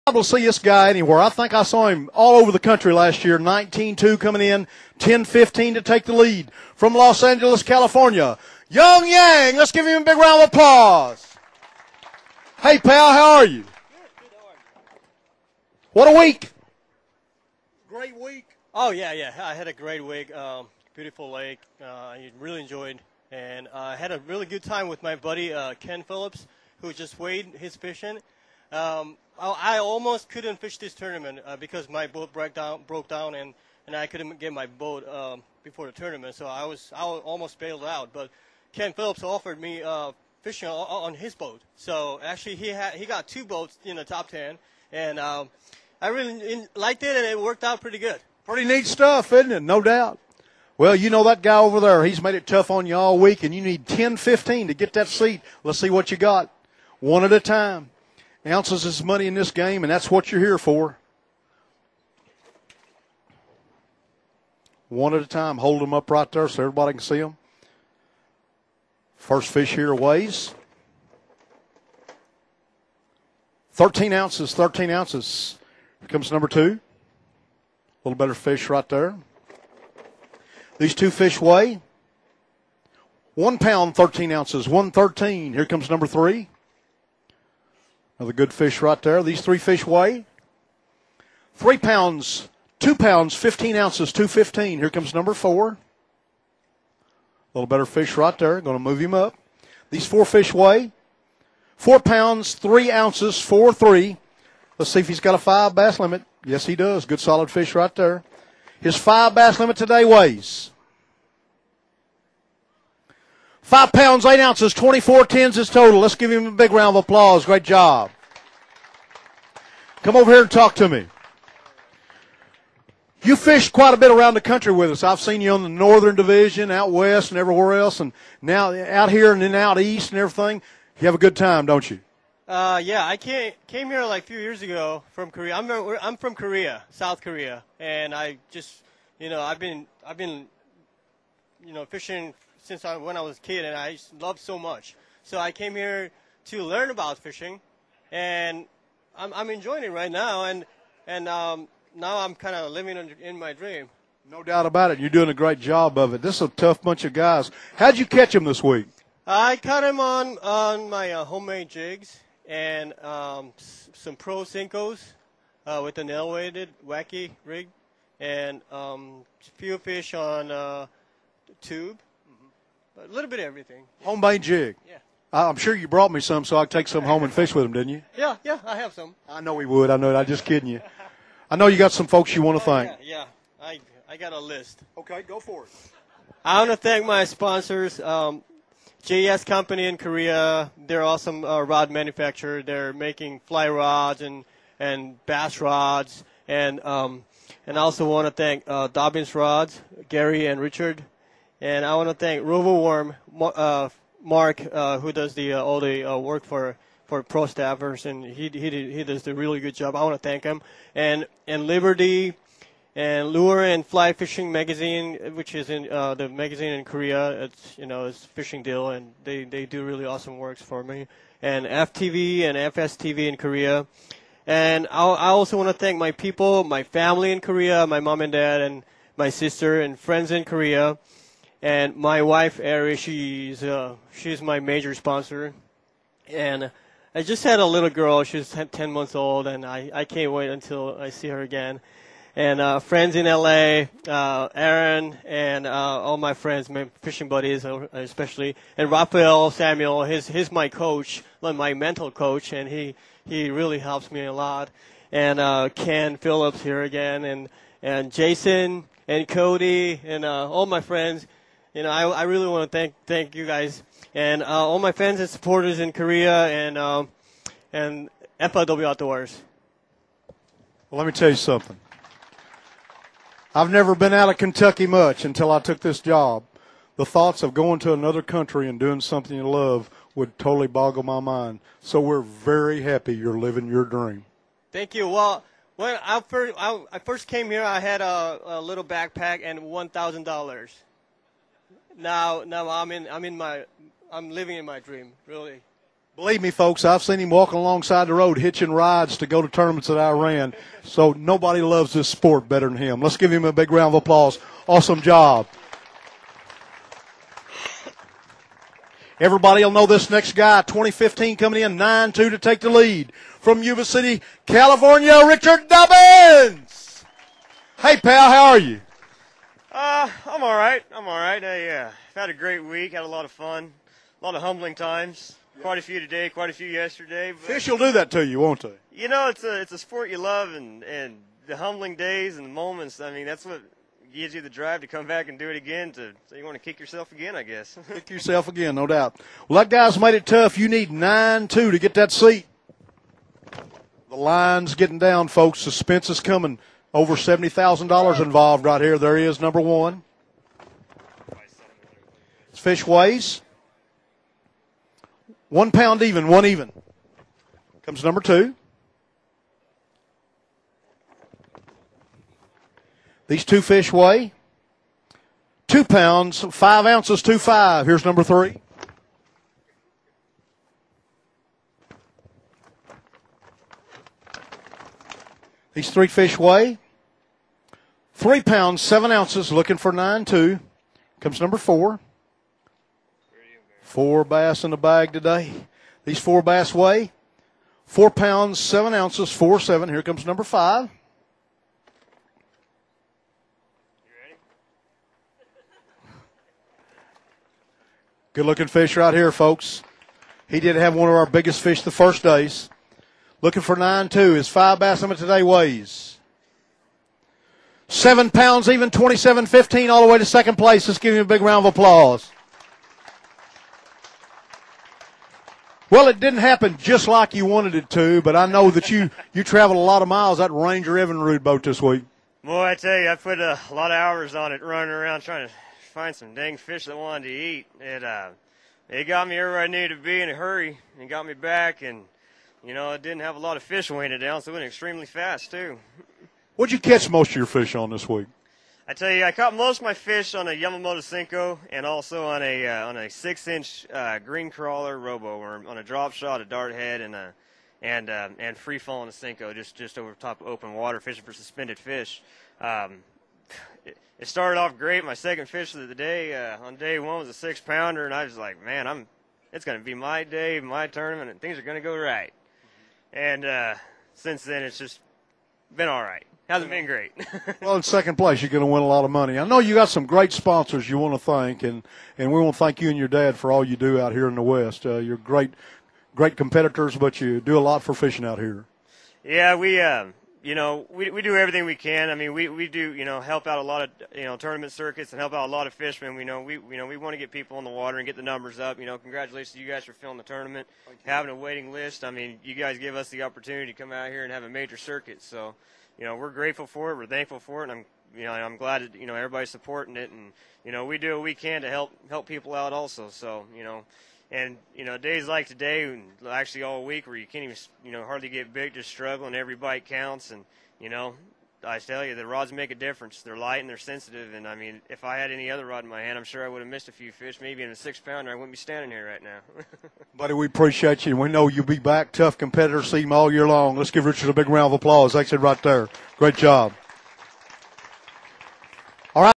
To see this guy anywhere. I think I saw him all over the country last year. 19-2 coming in, 10-15 to take the lead from Los Angeles, California. Young Yang, let's give him a big round of applause. Hey, pal, how are you? Good, how are you? What a week. Great week. Oh, yeah. I had a great week. Beautiful lake. I really enjoyed. And I had a really good time with my buddy, Ken Phillips, who just weighed his fishing. I almost couldn't fish this tournament because my boat broke down and I couldn't get my boat before the tournament. So I almost bailed out. But Ken Phillips offered me fishing on his boat. So actually he got 2 boats in the top 10, and I really liked it, and it worked out pretty good. Pretty neat stuff, isn't it? No doubt. Well, you know that guy over there, he's made it tough on you all week, and you need 10-15 to get that seat. Let's see what you got. One at a time. Ounces is money in this game, and that's what you're here for. One at a time. Hold them up right there so everybody can see them. First fish here weighs 13 ounces, 13 ounces. Here comes number 2. A little better fish right there. These 2 fish weigh 1 pound, 13 ounces, 113. Here comes number 3. Another good fish right there. These 3 fish weigh 3 pounds, 2 pounds, 15 ounces, 215. Here comes number 4. A little better fish right there. Going to move him up. These 4 fish weigh 4 pounds, 3 ounces, 4-3. Let's see if he's got a 5 bass limit. Yes, he does. Good solid fish right there. His 5 bass limit today weighs 5 pounds, 8 ounces, 24 tens is total. Let's give him a big round of applause. Great job. Come over here and talk to me. You fished quite a bit around the country with us. I've seen you on the Northern Division, out west and everywhere else, and now out here and then out east and everything. You have a good time, don't you? Yeah, I came here like a few years ago from Korea. I'm from Korea, South Korea, and I just, I've been fishing since when I was a kid, and I just loved so much. So I came here to learn about fishing, and I'm enjoying it right now, and now I'm kind of living in my dream. No doubt about it. You're doing a great job of it. This is a tough bunch of guys. How'd you catch them this week? I caught him on my homemade jigs and some Pro Cincos with an elevated wacky rig, and a few fish on tube. A little bit of everything. Homemade jig. Yeah. I'm sure you brought me some so I could take some home and fish with them, didn't you? Yeah, I have some. I know we would. I know it. I'm just kidding you. I know you got some folks you want to thank. Yeah. I got a list. Okay, go for it. I want to thank my sponsors, JS Company in Korea. They're awesome rod manufacturer. They're making fly rods and bass rods. And I also want to thank Dobbins Rods, Gary and Richard. And I want to thank RoboWorm, Mark, who does all the work for pro staffers, and he does a really good job. I want to thank him. And Liberty and Lure and Fly Fishing Magazine, which is in the magazine in Korea. It's fishing deal, and they do really awesome works for me. And FTV and FSTV in Korea. And I also want to thank my people, my family in Korea, my mom and dad, and my sister and friends in Korea. And my wife, Ari, she's my major sponsor. And I just had a little girl. She's 10 months old, and I can't wait until I see her again. And friends in L.A., Aaron, and all my friends, my fishing buddies especially. And Rafael Samuel, he's my coach, my mental coach, and he really helps me a lot. And Ken Phillips here again, and Jason, and Cody, and all my friends. I really want to thank you guys, and all my fans and supporters in Korea, and FLW Outdoors. Well, let me tell you something. I've never been out of Kentucky much until I took this job. The thoughts of going to another country and doing something you love would totally boggle my mind. So we're very happy you're living your dream. Thank you. Well, when I first came here, I had a little backpack and $1,000. Now I'm living in my dream, really. Believe me, folks, I've seen him walking alongside the road hitching rides to go to tournaments that I ran. So nobody loves this sport better than him. Let's give him a big round of applause. Awesome job. Everybody will know this next guy, 2015 coming in 9-2 to take the lead. From Yuba City, California, Richard Dobbins. Hey, pal, how are you? I'm all right. I've had a great week, had a lot of fun, a lot of humbling times. Quite a few today, quite a few yesterday. But, Fish will do that to you, won't they? You know, it's a sport you love, and the humbling days and the moments, I mean, that's what gives you the drive to come back and do it again. So you want to kick yourself again, I guess. Kick yourself again, no doubt. Well, that guy's made it tough. You need 9-2 to get that seat. The line's getting down, folks. Suspense is coming. Over $70,000 involved right here. There he is, number one. This fish weighs 1 pound even, one even. Comes number two. These two fish weigh 2 pounds, 5 ounces, 2.5. Here's number three. These three fish weigh 3 pounds, 7 ounces, looking for 9-2. Comes number four. 4 bass in the bag today. These 4 bass weigh 4 pounds, 7 ounces, 4.7. Here comes number 5. Good looking fish right here, folks. He did have one of our biggest fish the first days. Looking for 9-2. His 5 bass limit today weighs 7 pounds, even 27.15, all the way to second place. Let's give him a big round of applause. Well, it didn't happen just like you wanted it to, but I know that you traveled a lot of miles that Ranger Evinrude boat this week. Boy, I tell you, I put a lot of hours on it running around trying to find some dang fish that wanted to eat. It got me everywhere I needed to be in a hurry and got me back, and, you know, it didn't have a lot of fish weighing it down, so it went extremely fast, too. What'd you catch most of your fish on this week? I tell you, I caught most of my fish on a Yamamoto Senko and also on a 6-inch green crawler robo worm on a drop shot, a dart head, and free falling a Senko just over top of open water fishing for suspended fish. It started off great. My second fish of the day on day one was a 6-pounder, and I was like, man, it's going to be my day, my tournament, and things are going to go right. And since then, it's just been all right. Hasn't been great. Well, in second place, you're going to win a lot of money. I know you got some great sponsors you want to thank, and we want to thank you and your dad for all you do out here in the West. You're great competitors, but you do a lot for fishing out here. Yeah, we do everything we can. I mean, we do, help out a lot of, tournament circuits and help out a lot of fishermen. We want to get people on the water and get the numbers up. Congratulations to you guys for filling the tournament, having a waiting list. I mean, you guys give us the opportunity to come out here and have a major circuit. So, we're grateful for it. We're thankful for it. And I'm glad that, everybody's supporting it. And, we do what we can to help people out also. So, and, days like today, and actually all week where you can't even, hardly get big, just struggling, every bite counts. And, I tell you, the rods make a difference. They're light and they're sensitive. And, I mean, if I had any other rod in my hand, I'm sure I would have missed a few fish. Maybe in a 6-pounder, I wouldn't be standing here right now. Buddy, we appreciate you. We know you'll be back. Tough competitor. See him all year long. Let's give Richard a big round of applause. Like I said right there. Great job.